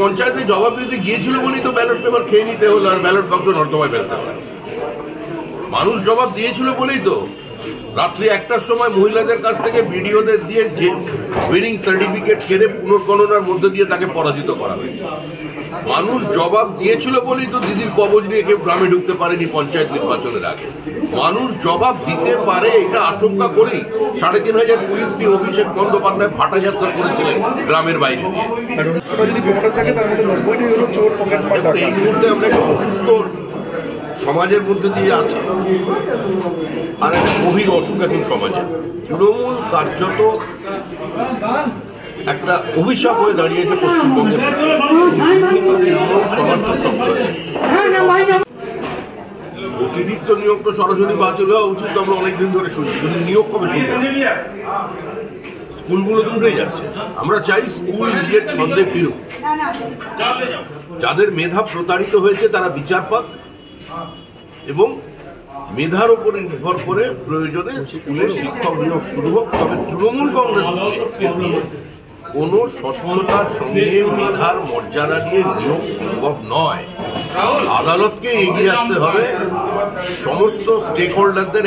পঞ্চায়েতে জবাব দিতে গিয়েছিল বলেই তো ব্যালট পেপার খেয়ে নিতে হলো আর ব্যালট বাক্স নর্দমায় ফেলতে হলো। মানুষ জবাব দিয়েছিল বলেই তো রাত্রি 1টার সময় মহিলাদের কাছ থেকে ভিডিওদের দিয়ে যে উইনিং সার্টিফিকেট কেড়ে পুনর্গণনার মধ্যে দিয়ে তাকে পরাজিত করা হয়। মানুষ জবাব দিয়েছিল বলেই তো দিদির কবজ নিয়ে কেউ গ্রামে ঢুকতে পারেনি পঞ্চায়েত নির্বাচনের আগে। মানুষ জবাব দিতে পারে এটা আশঙ্কা করেই ৩৫০০ পুলিশ দিয়ে অভিষেক বন্দ্যোপাধ্যায় ফাটা যাত্রা করেছিলেন গ্রামের বাইরে দিয়ে। এই মুহূর্তে আমরা একটা অসুস্থ সমাজের মধ্যে দিয়ে আছে আর একটা গভীর অসুখ এখন সমাজে। তৃণমূল কার্যত একটা অভিশাপ হয়ে দাঁড়িয়েছে পশ্চিমবঙ্গের অতিরিক্ত নিয়োগ তো সরাসরি বাতিল হওয়া উচিত, আমরা অনেকদিন ধরে শুনছি, কিন্তু নিয়োগ কবে শুনবো? স্কুলগুলো তো উঠে যাচ্ছে। আমরা চাই স্কুল নিজের ছন্দে ফিরুক, যাদের মেধা প্রতারিত হয়েছে তারা বিচার পাক এবং মেধার উপরে নির্ভর করে প্রয়োজনে স্কুলের শিক্ষক নিয়োগ শুরু হোক। তবে তৃণমূল কংগ্রেসকে দিয়ে কোনো স্বচ্ছতার সঙ্গে মেধার মর্যাদা দিয়ে নিয়োগ সম্ভব নয়। আদালতকে এগিয়ে আসতে হবে, সমস্ত স্টেক হোল্ডারদের